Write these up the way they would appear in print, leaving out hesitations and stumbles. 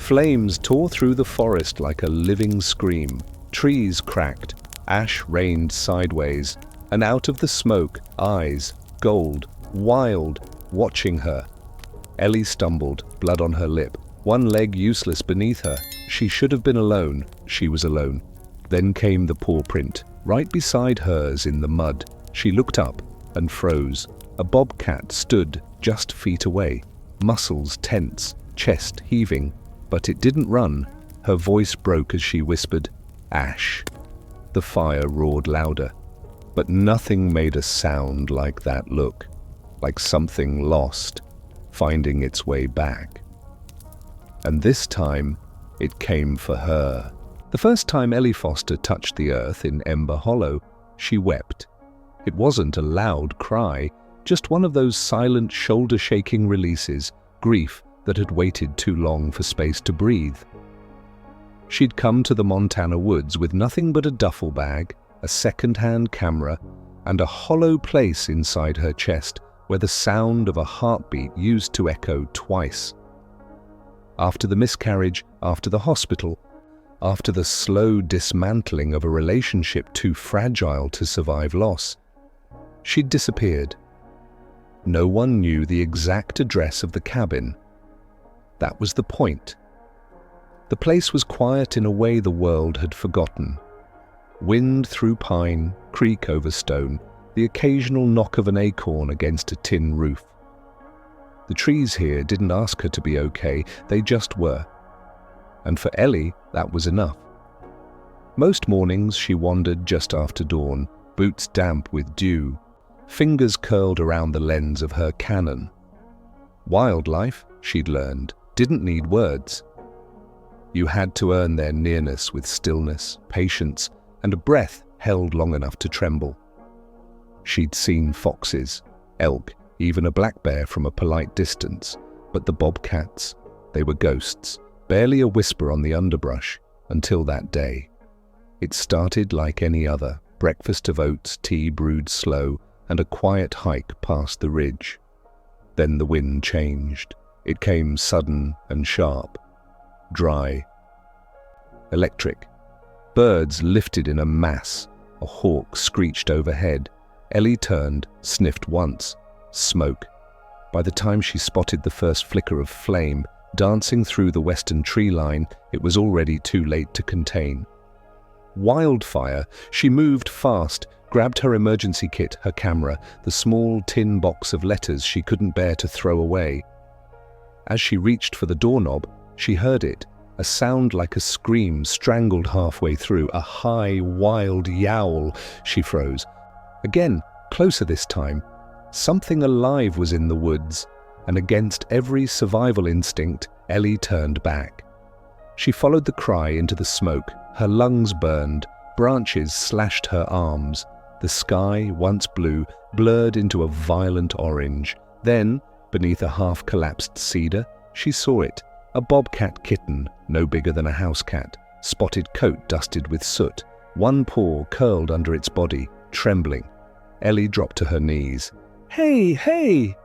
Flames tore through the forest like a living scream. Trees cracked, ash rained sideways, and out of the smoke, eyes, gold, wild, watching her. Ellie stumbled, blood on her lip, one leg useless beneath her. She should have been alone. She was alone. Then came the paw print, right beside hers in the mud. She looked up and froze. A bobcat stood just feet away, muscles tense, chest heaving. But it didn't run. Her voice broke as she whispered, "Ash." The fire roared louder, but nothing made a sound like that look, like something lost, finding its way back. And this time, it came for her. The first time Ellie Foster touched the earth in Ember Hollow, she wept. It wasn't a loud cry, just one of those silent, shoulder-shaking releases, grief that had waited too long for space to breathe. She'd come to the Montana woods with nothing but a duffel bag, a second-hand camera, and a hollow place inside her chest where the sound of a heartbeat used to echo twice. After the miscarriage, after the hospital, after the slow dismantling of a relationship too fragile to survive loss, she'd disappeared. No one knew the exact address of the cabin. That was the point. The place was quiet in a way the world had forgotten. Wind through pine, creak over stone, the occasional knock of an acorn against a tin roof. The trees here didn't ask her to be okay, they just were. And for Ellie, that was enough. Most mornings she wandered just after dawn, boots damp with dew, fingers curled around the lens of her Canon. Wildlife, she'd learned, didn't need words. You had to earn their nearness with stillness, patience, and a breath held long enough to tremble. She'd seen foxes, elk, even a black bear from a polite distance, but the bobcats, they were ghosts, barely a whisper on the underbrush, until that day. It started like any other, breakfast of oats, tea brewed slow, and a quiet hike past the ridge. Then the wind changed. It came sudden and sharp, dry, electric. Birds lifted in a mass. A hawk screeched overhead. Ellie turned, sniffed once. Smoke. By the time she spotted the first flicker of flame dancing through the western tree line, it was already too late to contain. Wildfire. She moved fast, grabbed her emergency kit, her camera, the small tin box of letters she couldn't bear to throw away. As she reached for the doorknob, she heard it, a sound like a scream strangled halfway through, a high, wild yowl. She froze. Again, closer this time. Something alive was in the woods, and against every survival instinct, Ellie turned back. She followed the cry into the smoke. Her lungs burned, branches slashed her arms. The sky, once blue, blurred into a violent orange. Then, beneath a half-collapsed cedar, she saw it, a bobcat kitten, no bigger than a house cat, spotted coat dusted with soot, one paw curled under its body, trembling. Ellie dropped to her knees. "Hey, hey!"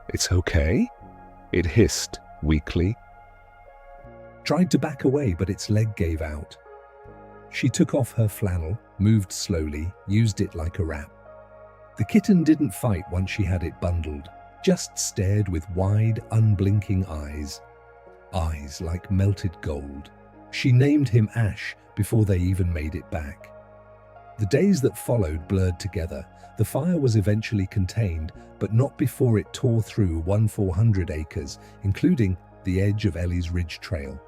"It's okay?" It hissed, weakly. Tried to back away, but its leg gave out. She took off her flannel, moved slowly, used it like a wrap. The kitten didn't fight once she had it bundled, just stared with wide, unblinking eyes. Eyes like melted gold. She named him Ash before they even made it back. The days that followed blurred together. The fire was eventually contained, but not before it tore through 1,400 acres, including the edge of Ellie's ridge trail.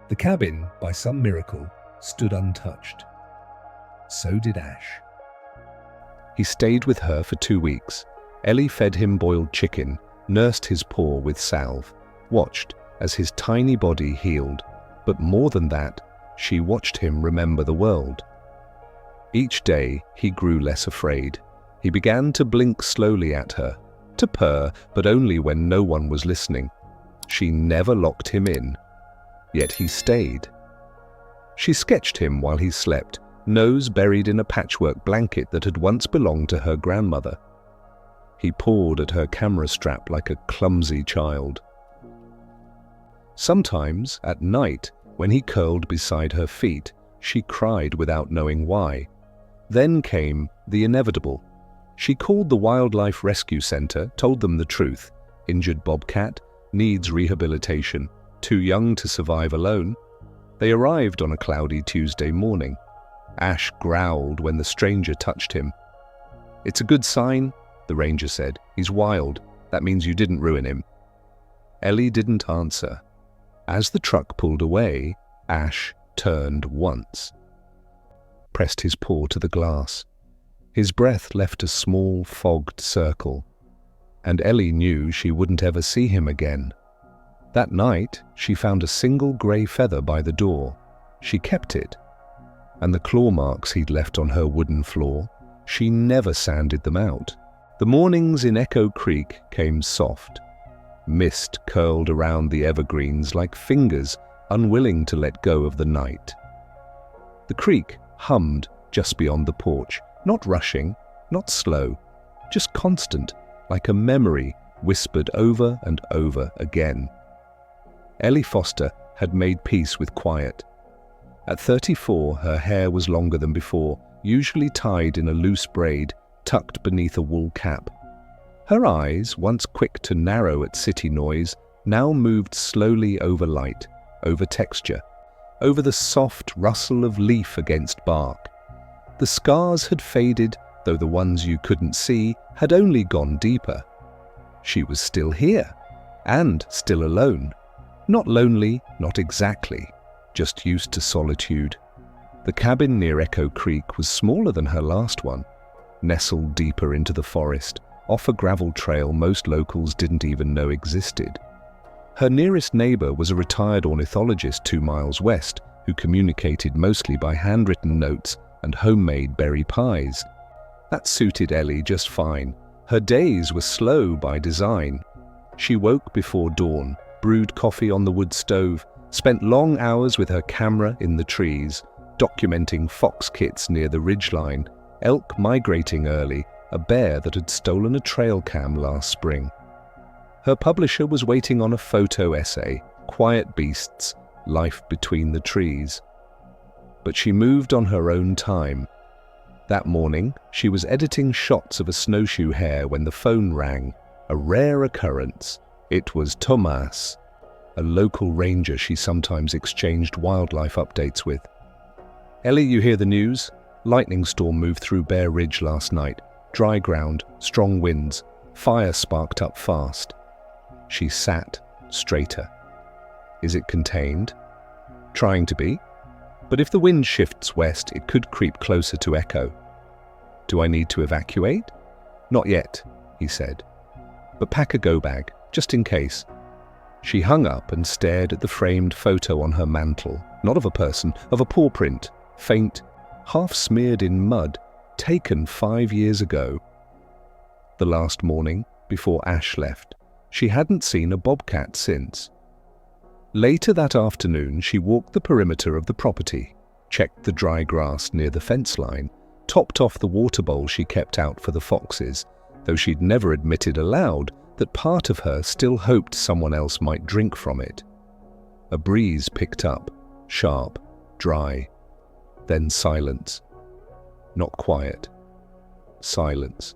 The cabin, by some miracle, stood untouched. So did Ash. He stayed with her for 2 weeks. Ellie fed him boiled chicken, nursed his paw with salve, watched as his tiny body healed. But more than that, she watched him remember the world. Each day, he grew less afraid. He began to blink slowly at her, to purr, but only when no one was listening. She never locked him in. Yet he stayed. She sketched him while he slept, nose buried in a patchwork blanket that had once belonged to her grandmother. He pawed at her camera strap like a clumsy child. Sometimes, at night, when he curled beside her feet, she cried without knowing why. Then came the inevitable. She called the Wildlife Rescue Center, told them the truth. Injured bobcat, needs rehabilitation, too young to survive alone. They arrived on a cloudy Tuesday morning. Ash growled when the stranger touched him. "It's a good sign," the ranger said. "He's wild. That means you didn't ruin him." Ellie didn't answer. As the truck pulled away, Ash turned once, pressed his paw to the glass. His breath left a small, fogged circle, and Ellie knew she wouldn't ever see him again. That night, she found a single grey feather by the door. She kept it, and the claw marks he'd left on her wooden floor, she never sanded them out. The mornings in Echo Creek came soft. Mist curled around the evergreens like fingers unwilling to let go of the night. The creek hummed just beyond the porch, not rushing, not slow, just constant, like a memory whispered over and over again. Ellie Foster had made peace with quiet. At 34, her hair was longer than before, usually tied in a loose braid, tucked beneath a wool cap. Her eyes, once quick to narrow at city noise, now moved slowly over light, over texture, over the soft rustle of leaf against bark. The scars had faded, though the ones you couldn't see had only gone deeper. She was still here, and still alone. Not lonely, not exactly, just used to solitude. The cabin near Echo Creek was smaller than her last one, nestled deeper into the forest, off a gravel trail most locals didn't even know existed. Her nearest neighbor was a retired ornithologist 2 miles west, who communicated mostly by handwritten notes and homemade berry pies. That suited Ellie just fine. Her days were slow by design. She woke before dawn, brewed coffee on the wood stove, spent long hours with her camera in the trees, documenting fox kits near the ridgeline, elk migrating early, a bear that had stolen a trail cam last spring. Her publisher was waiting on a photo essay, Quiet Beasts, Life Between the Trees. But she moved on her own time. That morning, she was editing shots of a snowshoe hare when the phone rang, a rare occurrence. It was Tomas, a local ranger she sometimes exchanged wildlife updates with. "Ellie, you hear the news? Lightning storm moved through Bear Ridge last night. Dry ground, strong winds, fire sparked up fast." She sat straighter. "Is it contained?" "Trying to be. But if the wind shifts west, it could creep closer to Echo." "Do I need to evacuate?" "Not yet," he said. "But pack a go bag, just in case." She hung up and stared at the framed photo on her mantle, not of a person, of a paw print, faint, half smeared in mud, taken 5 years ago. The last morning, before Ash left, she hadn't seen a bobcat since. Later that afternoon, she walked the perimeter of the property, checked the dry grass near the fence line, topped off the water bowl she kept out for the foxes, though she'd never admitted aloud that part of her still hoped someone else might drink from it. A breeze picked up, sharp, dry, then silence. Not quiet. Silence.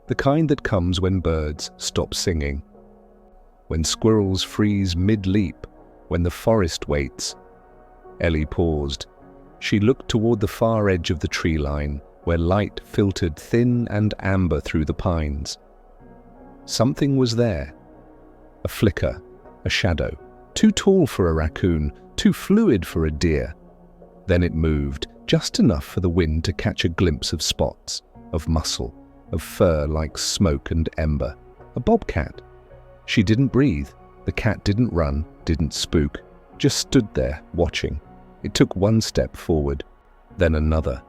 The kind that comes when birds stop singing, when squirrels freeze mid-leap, when the forest waits. Ellie paused. She looked toward the far edge of the tree line, where light filtered thin and amber through the pines. Something was there. A flicker, a shadow, too tall for a raccoon, too fluid for a deer. Then it moved, just enough for the wind to catch a glimpse of spots, of muscle, of fur like smoke and ember. A bobcat. She didn't breathe. The cat didn't run, didn't spook, just stood there, watching. It took one step forward, then another.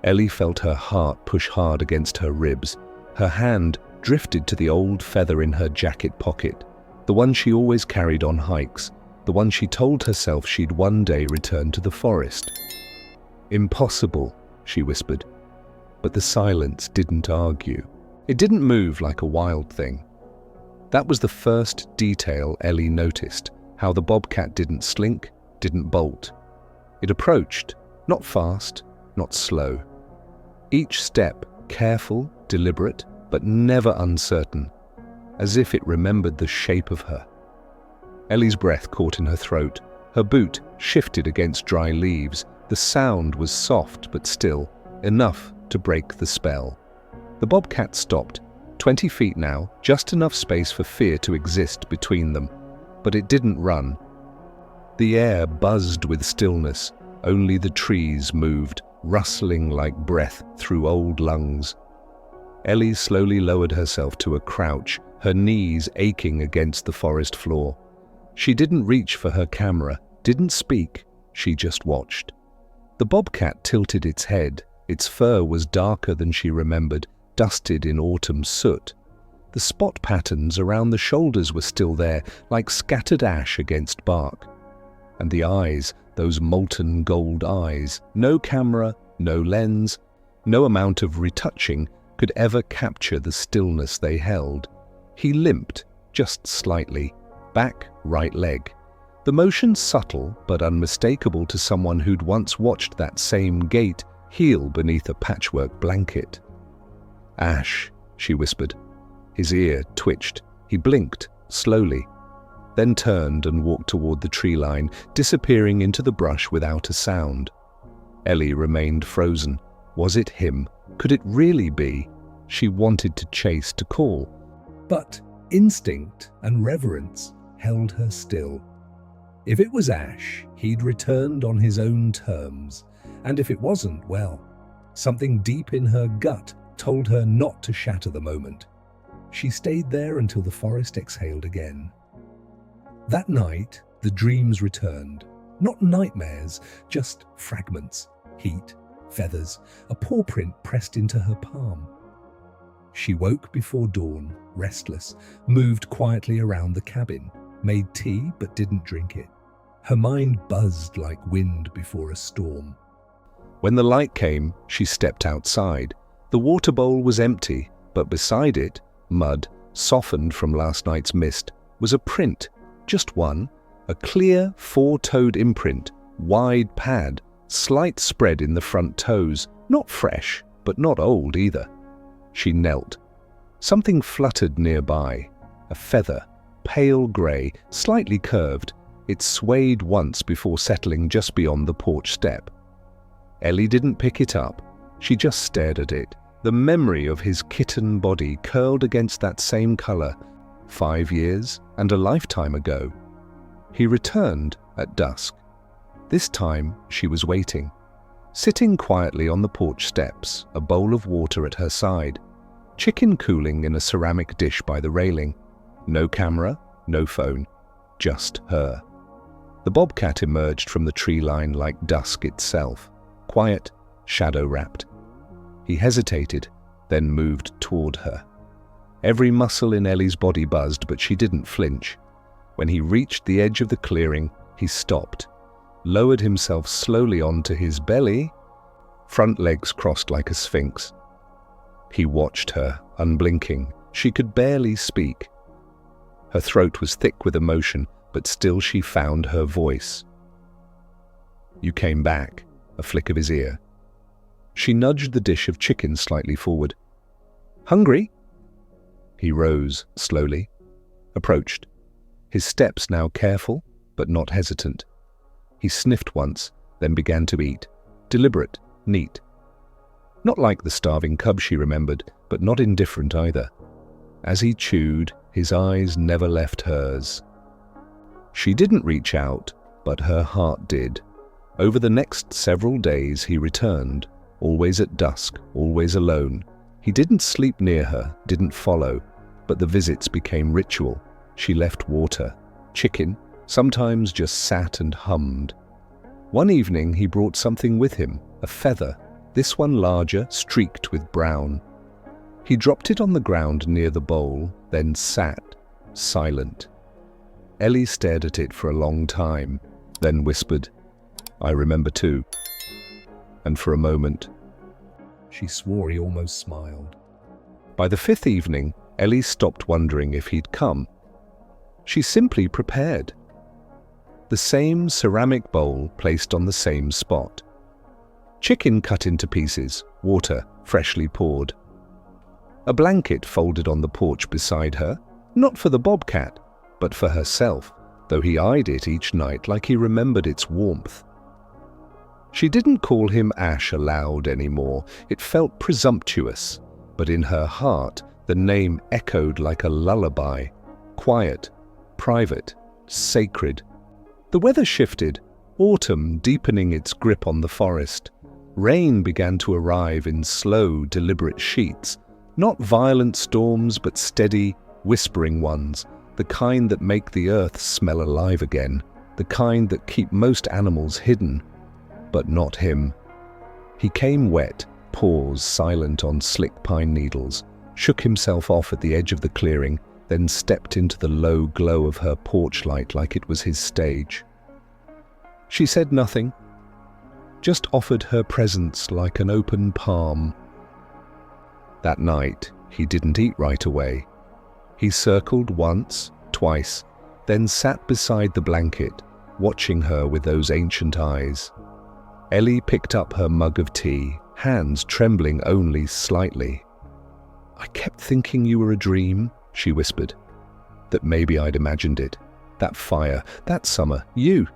Ellie felt her heart push hard against her ribs. Her hand drifted to the old feather in her jacket pocket, the one she always carried on hikes, the one she told herself she'd one day return to the forest. "Impossible," she whispered. But the silence didn't argue. It didn't move like a wild thing. That was the first detail Ellie noticed, how the bobcat didn't slink, didn't bolt. It approached, not fast, not slow. Each step careful, deliberate, but never uncertain, as if it remembered the shape of her. Ellie's breath caught in her throat. Her boot shifted against dry leaves. The sound was soft but still, enough to break the spell. The bobcat stopped, 20 feet now, just enough space for fear to exist between them. But it didn't run. The air buzzed with stillness. Only the trees moved, rustling like breath through old lungs. Ellie slowly lowered herself to a crouch, her knees aching against the forest floor. She didn't reach for her camera, didn't speak, she just watched. The bobcat tilted its head. Its fur was darker than she remembered, dusted in autumn soot. The spot patterns around the shoulders were still there, like scattered ash against bark. And the eyes, those molten gold eyes, no camera, no lens, no amount of retouching could ever capture the stillness they held. He limped, just slightly, back right leg. The motion subtle but unmistakable to someone who'd once watched that same gait heal beneath a patchwork blanket. "Ash," she whispered. His ear twitched. He blinked, slowly, then turned and walked toward the tree line, disappearing into the brush without a sound. Ellie remained frozen. Was it him? Could it really be? She wanted to chase, to call. But instinct and reverence held her still. If it was Ash, he'd returned on his own terms. And if it wasn't, well, something deep in her gut told her not to shatter the moment. She stayed there until the forest exhaled again. That night, the dreams returned. Not nightmares, just fragments, heat, feathers, a paw print pressed into her palm. She woke before dawn, restless, moved quietly around the cabin, made tea but didn't drink it. Her mind buzzed like wind before a storm. When the light came, she stepped outside. The water bowl was empty, but beside it, mud, softened from last night's mist, was a print, just one, a clear, four-toed imprint, wide pad, slight spread in the front toes, not fresh, but not old either. She knelt. Something fluttered nearby, a feather, pale grey, slightly curved. It swayed once before settling just beyond the porch step. Ellie didn't pick it up. She just stared at it. The memory of his kitten body curled against that same color, 5 years and a lifetime ago. He returned at dusk. This time she was waiting, sitting quietly on the porch steps, a bowl of water at her side, chicken cooling in a ceramic dish by the railing. No camera, no phone, just her. The bobcat emerged from the tree line like dusk itself, quiet, shadow-wrapped. He hesitated, then moved toward her. Every muscle in Ellie's body buzzed, but she didn't flinch. When he reached the edge of the clearing, he stopped, lowered himself slowly onto his belly, front legs crossed like a sphinx. He watched her, unblinking. She could barely speak. Her throat was thick with emotion, but still she found her voice. "You came back," a flick of his ear. She nudged the dish of chicken slightly forward. "Hungry?" He rose slowly, approached, his steps now careful but not hesitant. He sniffed once, then began to eat, deliberate, neat. Not like the starving cub she remembered, but not indifferent either. As he chewed, his eyes never left hers. She didn't reach out, but her heart did. Over the next several days he returned, always at dusk, always alone. He didn't sleep near her, didn't follow, but the visits became ritual. She left water, chicken, sometimes just sat and hummed. One evening he brought something with him, a feather, this one larger, streaked with brown. He dropped it on the ground near the bowl, then sat, silent. Ellie stared at it for a long time, then whispered, "I remember too." And for a moment, she swore he almost smiled. By the 5th evening, Ellie stopped wondering if he'd come. She simply prepared. The same ceramic bowl placed on the same spot. Chicken cut into pieces, water freshly poured. A blanket folded on the porch beside her, not for the bobcat, but for herself, though he eyed it each night like he remembered its warmth. She didn't call him Ash aloud anymore. It felt presumptuous, but in her heart the name echoed like a lullaby, quiet, private, sacred. The weather shifted, autumn deepening its grip on the forest. Rain began to arrive in slow, deliberate sheets, not violent storms but steady, whispering ones, the kind that make the earth smell alive again, the kind that keep most animals hidden. But not him. He came wet, paws silent on slick pine needles, shook himself off at the edge of the clearing, then stepped into the low glow of her porch light like it was his stage. She said nothing, just offered her presence like an open palm. That night, he didn't eat right away. He circled once, twice, then sat beside the blanket, watching her with those ancient eyes. Ellie picked up her mug of tea, hands trembling only slightly. "I kept thinking you were a dream," she whispered. "That maybe I'd imagined it. That fire, that summer, you."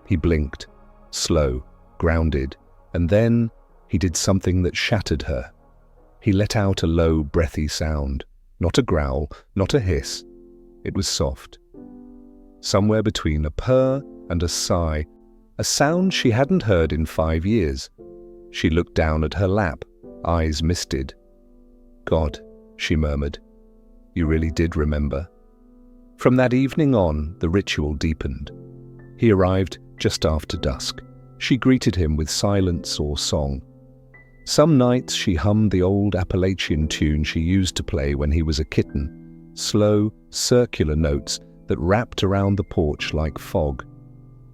He blinked, slow, grounded, and then he did something that shattered her. He let out a low, breathy sound. Not a growl, not a hiss. It was soft. Somewhere between a purr and a sigh, a sound she hadn't heard in 5 years. She looked down at her lap, eyes misted. "God," she murmured, "you really did remember." From that evening on, the ritual deepened. He arrived just after dusk. She greeted him with silence or song. Some nights she hummed the old Appalachian tune she used to play when he was a kitten, slow, circular notes that wrapped around the porch like fog.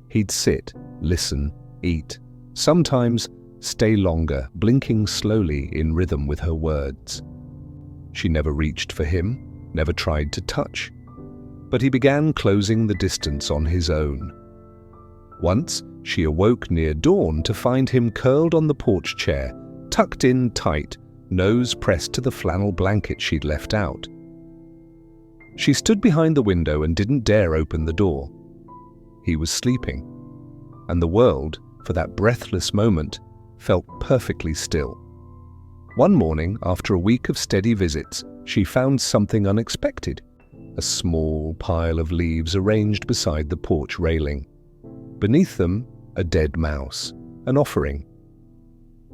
He'd sit, listen, eat, sometimes stay longer, blinking slowly in rhythm with her words. She never reached for him, never tried to touch, but he began closing the distance on his own. Once, she awoke near dawn to find him curled on the porch chair, tucked in tight, nose pressed to the flannel blanket she'd left out. She stood behind the window and didn't dare open the door. He was sleeping, and the world, for that breathless moment, felt perfectly still. One morning, after a week of steady visits, she found something unexpected, a small pile of leaves arranged beside the porch railing. Beneath them, a dead mouse, an offering.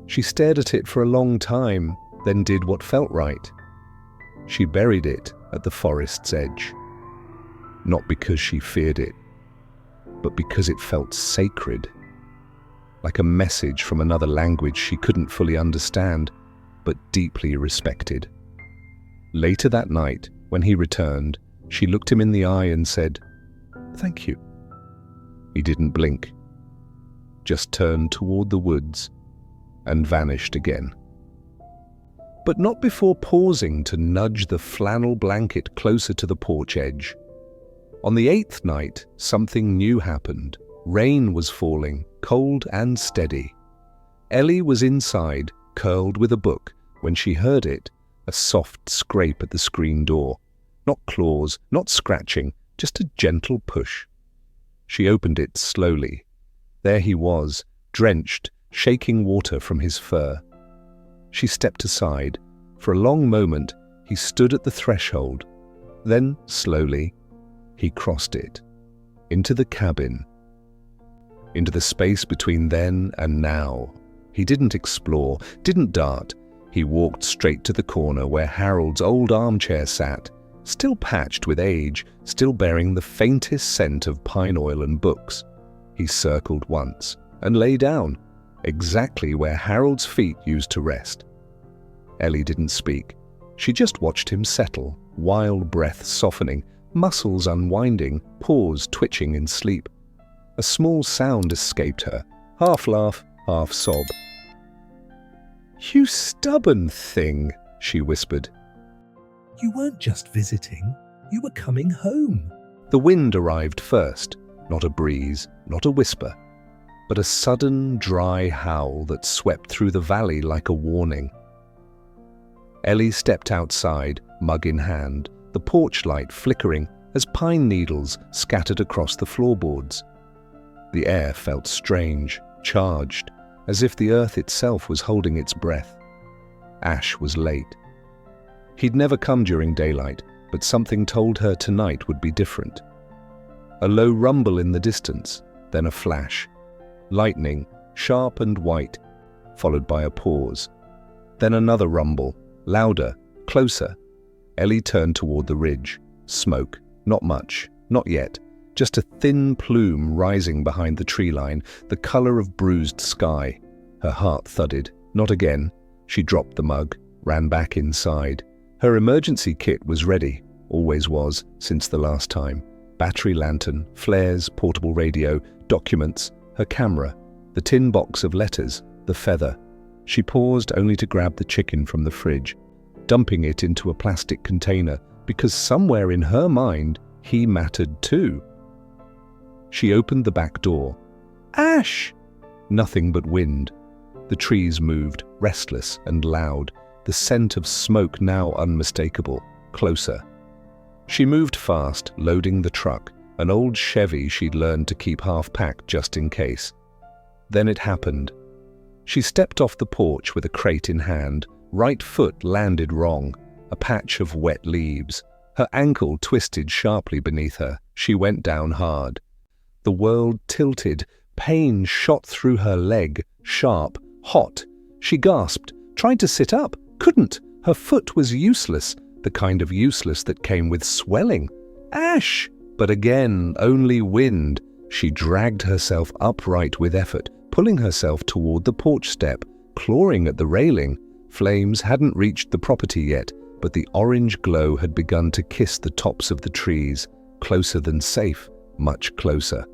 She stared at it for a long time, then did what felt right. She buried it at the forest's edge. Not because she feared it, but because it felt sacred. Like a message from another language she couldn't fully understand, but deeply respected. Later that night, when he returned, she looked him in the eye and said, "Thank you." He didn't blink, just turned toward the woods and vanished again. But not before pausing to nudge the flannel blanket closer to the porch edge. On the 8th night, something new happened. Rain was falling, cold and steady. Ellie was inside, curled with a book, when she heard it, a soft scrape at the screen door. Not claws, not scratching, just a gentle push. She opened it slowly. There he was, drenched, shaking water from his fur. She stepped aside. For a long moment, he stood at the threshold. Then, slowly, he crossed it. Into the cabin. Into the space between then and now. He didn't explore, didn't dart. He walked straight to the corner where Harold's old armchair sat, still patched with age, still bearing the faintest scent of pine oil and books. He circled once and lay down, exactly where Harold's feet used to rest. Ellie didn't speak. She just watched him settle, wild breath softening, muscles unwinding, paws twitching in sleep. A small sound escaped her, half laugh, half sob. "You stubborn thing," she whispered. "You weren't just visiting, you were coming home." The wind arrived first, not a breeze, not a whisper, but a sudden, dry howl that swept through the valley like a warning. Ellie stepped outside, mug in hand, the porch light flickering as pine needles scattered across the floorboards. The air felt strange, charged, as if the earth itself was holding its breath. Ash was late. He'd never come during daylight, but something told her tonight would be different. A low rumble in the distance, then a flash. Lightning, sharp and white, followed by a pause. Then another rumble, louder, closer. Ellie turned toward the ridge. Smoke, not much, not yet. Just a thin plume rising behind the tree line, the color of bruised sky. Her heart thudded. Not again. She dropped the mug, ran back inside. Her emergency kit was ready, always was, since the last time. Battery lantern, flares, portable radio, documents, her camera, the tin box of letters, the feather. She paused only to grab the chicken from the fridge, dumping it into a plastic container because somewhere in her mind, he mattered too. She opened the back door. Ash! Nothing but wind. The trees moved, restless and loud, the scent of smoke now unmistakable, closer. She moved fast, loading the truck, an old Chevy she'd learned to keep half-packed just in case. Then it happened. She stepped off the porch with a crate in hand. Right foot landed wrong, a patch of wet leaves. Her ankle twisted sharply beneath her. She went down hard. The world tilted. Pain shot through her leg, sharp, hot. She gasped, tried to sit up, couldn't. Her foot was useless, the kind of useless that came with swelling. Ash! But again, only wind. She dragged herself upright with effort, pulling herself toward the porch step, clawing at the railing. Flames hadn't reached the property yet, but the orange glow had begun to kiss the tops of the trees, closer than safe, much closer.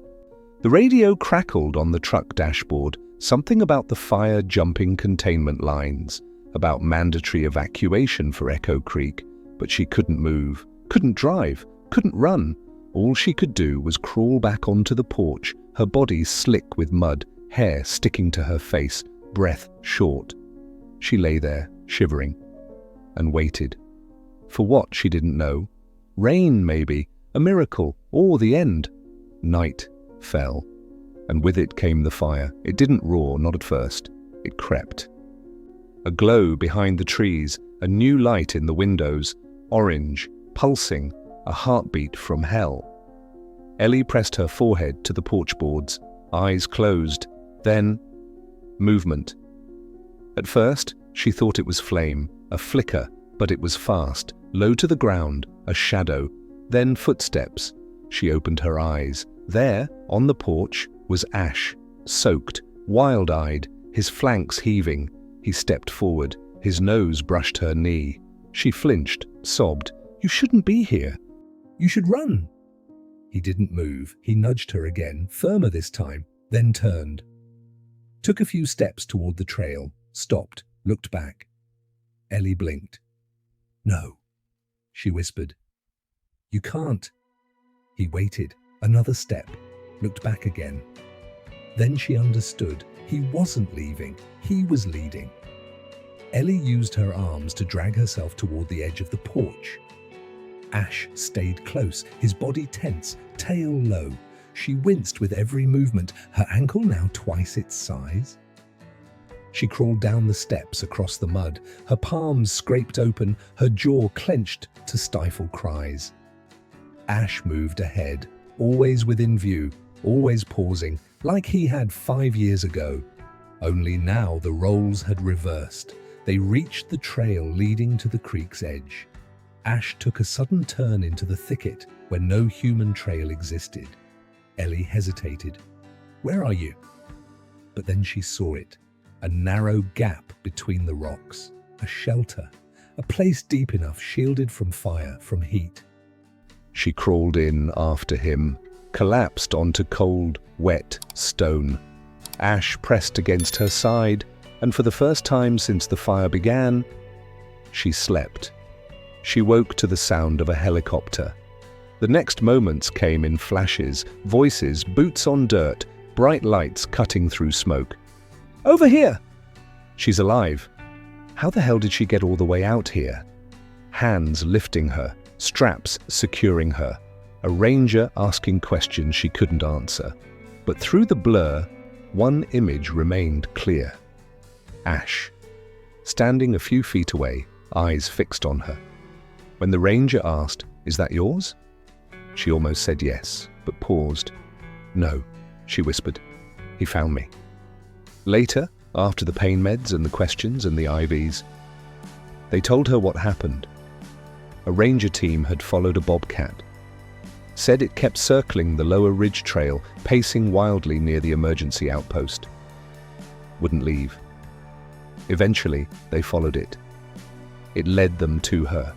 The radio crackled on the truck dashboard, something about the fire-jumping containment lines, about mandatory evacuation for Echo Creek, but she couldn't move, couldn't drive, couldn't run. All she could do was crawl back onto the porch, her body slick with mud, hair sticking to her face, breath short. She lay there, shivering, and waited. For what, she didn't know. Rain, maybe, a miracle, or the end. Night fell, and with it came the fire. It didn't roar, not at first. It crept. A glow behind the trees, a new light in the windows, orange, pulsing, a heartbeat from hell. Ellie pressed her forehead to the porch boards, eyes closed. Then, movement. At first, she thought it was flame, a flicker, but it was fast, low to the ground, a shadow. Then footsteps. She opened her eyes. There, on the porch, was Ash, soaked, wild-eyed, his flanks heaving. He stepped forward. His nose brushed her knee. She flinched, sobbed. "You shouldn't be here. You should run." He didn't move. He nudged her again, firmer this time, then turned. Took a few steps toward the trail, stopped, looked back. Ellie blinked. "No," she whispered. "You can't." He waited, another step, looked back again. Then she understood. He wasn't leaving, he was leading. Ellie used her arms to drag herself toward the edge of the porch. Ash stayed close, his body tense, tail low. She winced with every movement, her ankle now twice its size. She crawled down the steps across the mud, her palms scraped open, her jaw clenched to stifle cries. Ash moved ahead, always within view, always pausing, like he had 5 years ago. Only now the roles had reversed. They reached the trail leading to the creek's edge. Ash took a sudden turn into the thicket where no human trail existed. Ellie hesitated. "Where are you?" But then she saw it. A narrow gap between the rocks. A shelter. A place deep enough shielded from fire, from heat. She crawled in after him, collapsed onto cold, wet stone. Ash pressed against her side, and for the first time since the fire began, she slept. She woke to the sound of a helicopter. The next moments came in flashes, voices, boots on dirt, bright lights cutting through smoke. "Over here!" "She's alive." How the hell did she get all the way out here? Hands lifting her, straps securing her, a ranger asking questions she couldn't answer. But through the blur, one image remained clear. Ash, standing a few feet away, eyes fixed on her. When the ranger asked, "Is that yours?" She almost said yes, but paused. "No," she whispered. "He found me." Later, after the pain meds and the questions and the IVs, they told her what happened. A ranger team had followed a bobcat. Said it kept circling the lower ridge trail, pacing wildly near the emergency outpost. Wouldn't leave. Eventually, they followed it. It led them to her.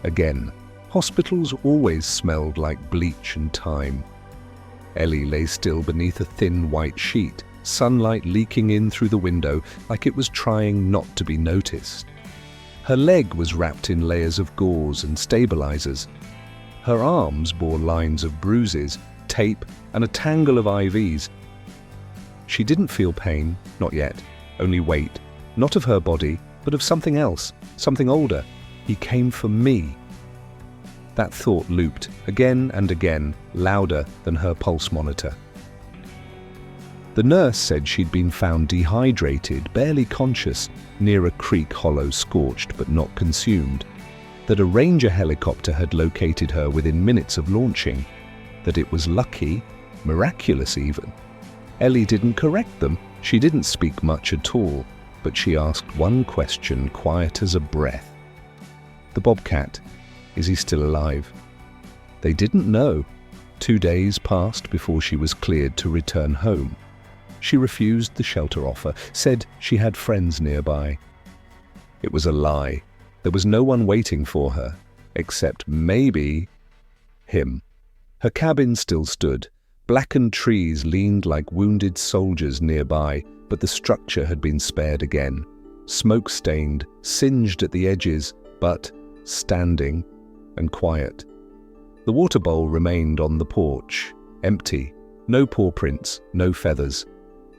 Again, hospitals always smelled like bleach and thyme. Ellie lay still beneath a thin white sheet, sunlight leaking in through the window like it was trying not to be noticed. Her leg was wrapped in layers of gauze and stabilizers. Her arms bore lines of bruises, tape, and a tangle of IVs. She didn't feel pain, not yet, only weight, not of her body, but of something else, something older. He came for me. That thought looped again and again, louder than her pulse monitor. The nurse said she'd been found dehydrated, barely conscious, near a creek hollow, scorched but not consumed. That a ranger helicopter had located her within minutes of launching. That it was lucky, miraculous even. Ellie didn't correct them. She didn't speak much at all, but she asked one question, quiet as a breath. "The bobcat, is he still alive?" They didn't know. 2 days passed before she was cleared to return home. She refused the shelter offer, said she had friends nearby. It was a lie. There was no one waiting for her, except maybe him. Her cabin still stood. Blackened trees leaned like wounded soldiers nearby, but the structure had been spared again. Smoke-stained, singed at the edges, but standing and quiet. The water bowl remained on the porch, empty, no paw prints, no feathers.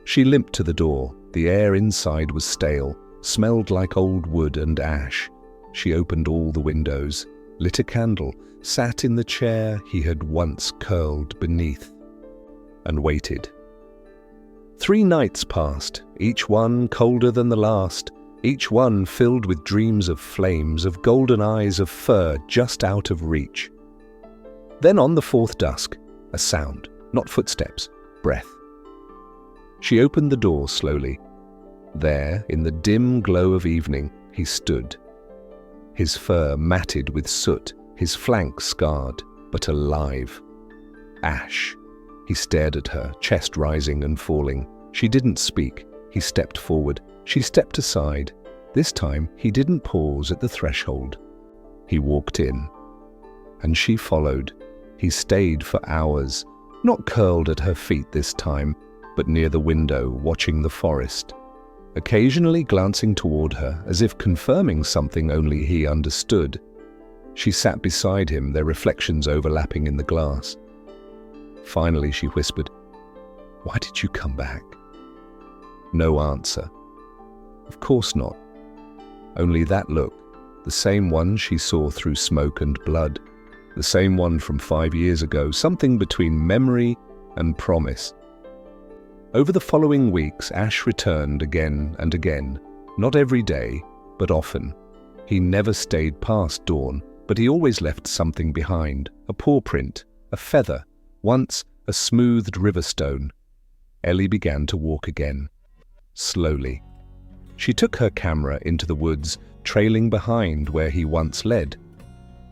She limped to the door. The air inside was stale, smelled like old wood and ash. She opened all the windows, lit a candle, sat in the chair he had once curled beneath, and waited. 3 nights passed, each one colder than the last, each one filled with dreams of flames, of golden eyes of fur just out of reach. Then on the 4th dusk, a sound, not footsteps, breath. She opened the door slowly. There, in the dim glow of evening, he stood. His fur matted with soot, his flank scarred, but alive. Ash. He stared at her, chest rising and falling. She didn't speak. He stepped forward. She stepped aside. This time, he didn't pause at the threshold. He walked in. And she followed. He stayed for hours, not curled at her feet this time, but near the window, watching the forest, occasionally glancing toward her as if confirming something only he understood. She sat beside him, their reflections overlapping in the glass. Finally, she whispered, "Why did you come back?" No answer. Of course not. Only that look, the same one she saw through smoke and blood, the same one from 5 years ago, something between memory and promise. Over the following weeks, Ash returned again and again, not every day, but often. He never stayed past dawn, but he always left something behind, a paw print, a feather, once a smoothed river stone. Ellie began to walk again, slowly. She took her camera into the woods, trailing behind where he once led.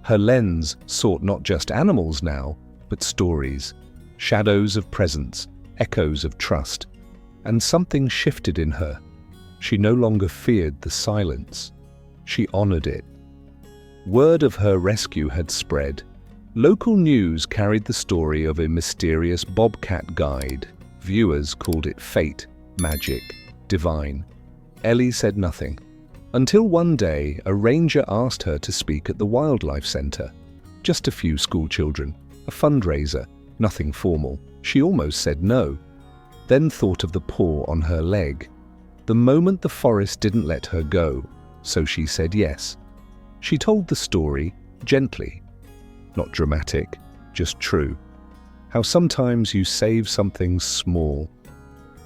Her lens sought not just animals now, but stories, shadows of presence, echoes of trust, and something shifted in her. She no longer feared the silence. She honored it. Word of her rescue had spread. Local news carried the story of a mysterious bobcat guide. Viewers called it fate, magic, divine. Ellie said nothing, until one day a ranger asked her to speak at the wildlife center. just a few school children, a fundraiser, nothing formal. She almost said no, then thought of the paw on her leg. The moment the forest didn't let her go, so she said yes. She told the story gently, not dramatic, just true. How sometimes you save something small,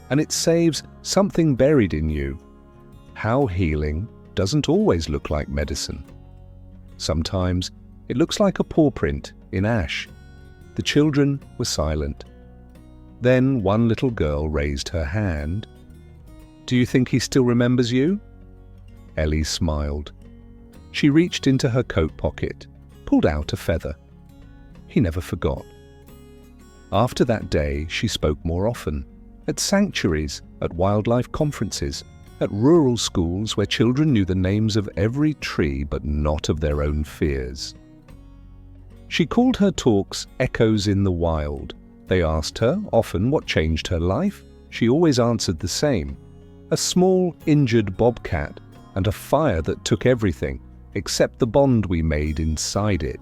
and it saves something buried in you. How healing doesn't always look like medicine. Sometimes it looks like a paw print in ash. The children were silent. Then one little girl raised her hand. "Do you think he still remembers you?" Ellie smiled. She reached into her coat pocket, pulled out a feather. He never forgot. After that day, she spoke more often, at sanctuaries, at wildlife conferences, at rural schools where children knew the names of every tree but not of their own fears. She called her talks Echoes in the Wild. They asked her often what changed her life. She always answered the same: a small, injured bobcat and a fire that took everything, except the bond we made inside it.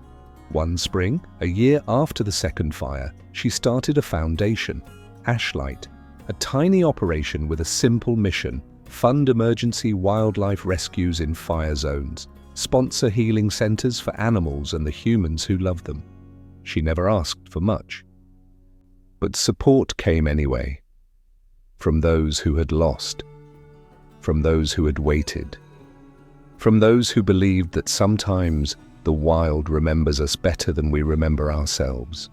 One spring, a year after the second fire, she started a foundation, Ashlight, a tiny operation with a simple mission: fund emergency wildlife rescues in fire zones, sponsor healing centers for animals and the humans who love them. She never asked for much. But support came anyway, from those who had lost, from those who had waited, from those who believed that sometimes the wild remembers us better than we remember ourselves.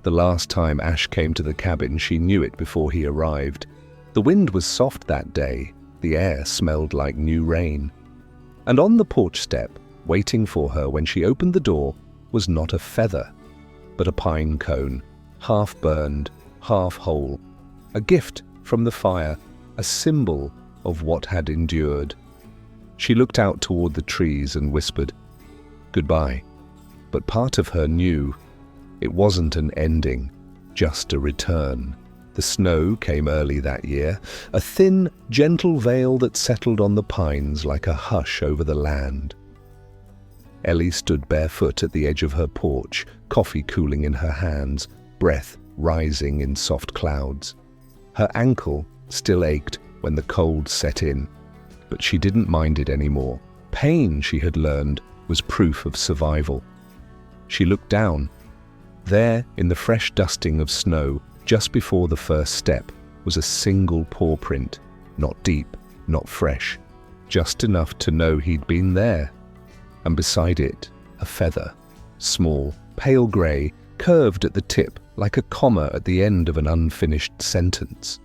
The last time Ash came to the cabin, she knew it before he arrived. The wind was soft that day, the air smelled like new rain. And on the porch step, waiting for her when she opened the door, was not a feather, but a pine cone, half burned, half whole, a gift from the fire, a symbol of what had endured. She looked out toward the trees and whispered, "Goodbye." But part of her knew it wasn't an ending, just a return. The snow came early that year, a thin, gentle veil that settled on the pines like a hush over the land. Ellie stood barefoot at the edge of her porch, coffee cooling in her hands, breath rising in soft clouds. Her ankle still ached when the cold set in, but she didn't mind it anymore. Pain, she had learned, was proof of survival. She looked down. There, in the fresh dusting of snow, just before the first step, was a single paw print, not deep, not fresh, just enough to know he'd been there. And beside it, a feather, small, pale grey, curved at the tip like a comma at the end of an unfinished sentence.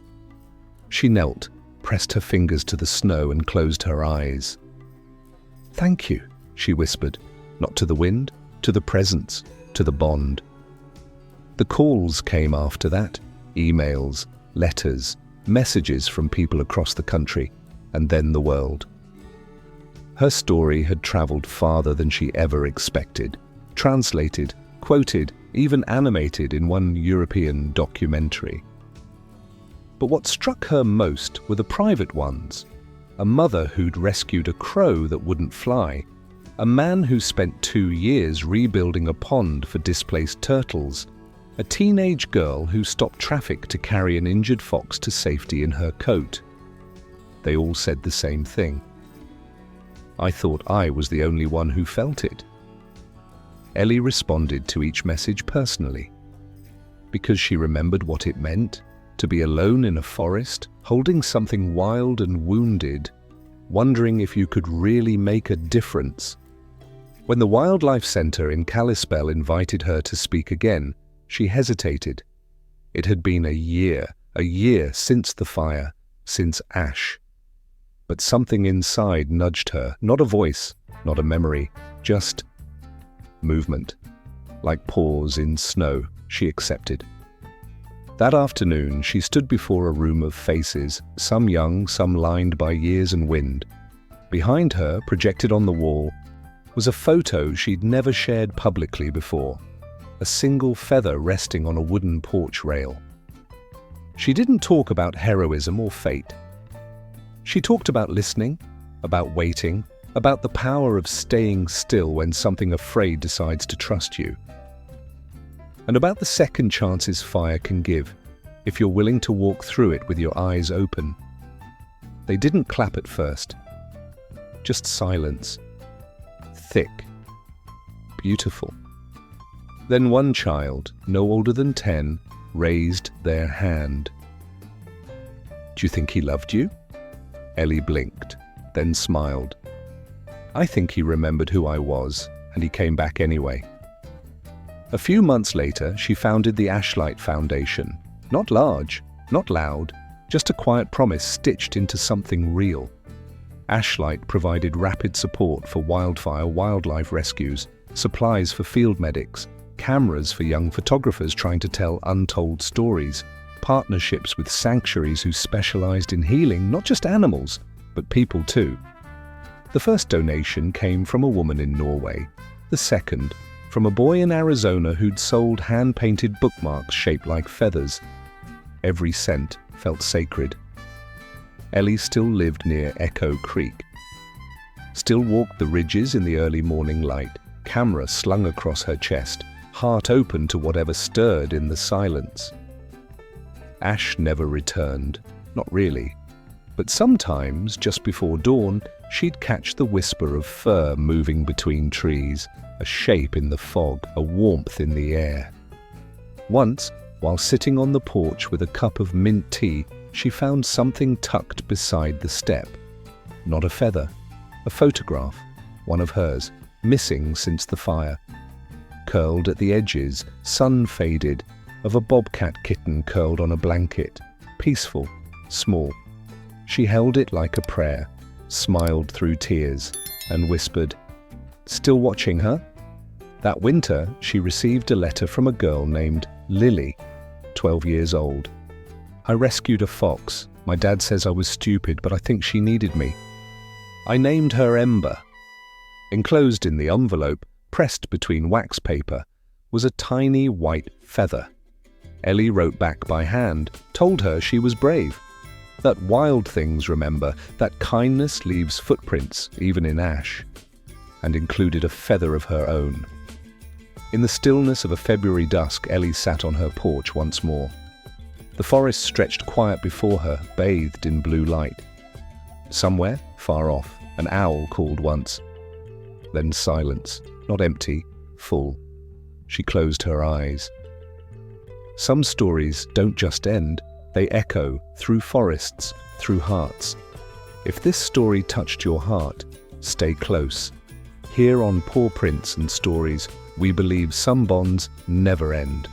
She knelt, pressed her fingers to the snow and closed her eyes. "Thank you," she whispered, not to the wind, to the presence, to the bond. The calls came after that, emails, letters, messages from people across the country, and then the world. Her story had traveled farther than she ever expected, translated, quoted, even animated in one European documentary. But what struck her most were the private ones. A mother who'd rescued a crow that wouldn't fly, a man who spent 2 years rebuilding a pond for displaced turtles, a teenage girl who stopped traffic to carry an injured fox to safety in her coat. They all said the same thing. I thought I was the only one who felt it. Ellie responded to each message personally, because she remembered what it meant to be alone in a forest, holding something wild and wounded, wondering if you could really make a difference. When the Wildlife Center in Kalispell invited her to speak again, she hesitated. It had been a year since the fire, since Ash. But something inside nudged her, not a voice, not a memory, just movement. Like paws in snow, she accepted. That afternoon, she stood before a room of faces, some young, some lined by years and wind. Behind her, projected on the wall, was a photo she'd never shared publicly before. A single feather resting on a wooden porch rail. She didn't talk about heroism or fate. She talked about listening, about waiting, about the power of staying still when something afraid decides to trust you, and about the second chances fire can give if you're willing to walk through it with your eyes open. They didn't clap at first, just silence, thick, beautiful. Then one child, no older than 10, raised their hand. "Do you think he loved you?" Ellie blinked, then smiled. "I think he remembered who I was, and he came back anyway." A few months later, she founded the Ashlight Foundation. Not large, not loud, just a quiet promise stitched into something real. Ashlight provided rapid support for wildfire wildlife rescues, supplies for field medics, cameras for young photographers trying to tell untold stories, partnerships with sanctuaries who specialized in healing not just animals, but people too. The first donation came from a woman in Norway, the second from a boy in Arizona who'd sold hand-painted bookmarks shaped like feathers. Every cent felt sacred. Ellie still lived near Echo Creek, still walked the ridges in the early morning light, camera slung across her chest, heart open to whatever stirred in the silence. Ash never returned, not really, but sometimes, just before dawn, she'd catch the whisper of fur moving between trees, a shape in the fog, a warmth in the air. Once, while sitting on the porch with a cup of mint tea, she found something tucked beside the step. Not a feather, a photograph, one of hers, missing since the fire. Curled at the edges, sun-faded, of a bobcat kitten curled on a blanket, peaceful, small. She held it like a prayer, smiled through tears, and whispered, "Still watching her?" That winter, she received a letter from a girl named Lily, 12 years old. "I rescued a fox. My dad says I was stupid, but I think she needed me. I named her Ember." Enclosed in the envelope, pressed between wax paper, was a tiny white feather. Ellie wrote back by hand, told her she was brave, that wild things remember, that kindness leaves footprints, even in ash, and included a feather of her own. In the stillness of a February dusk, Ellie sat on her porch once more. The forest stretched quiet before her, bathed in blue light. Somewhere, far off, an owl called once. Then silence, not empty, full. She closed her eyes. Some stories don't just end, they echo through forests, through hearts. If this story touched your heart, stay close. Here on Paw Prints and Stories, we believe some bonds never end.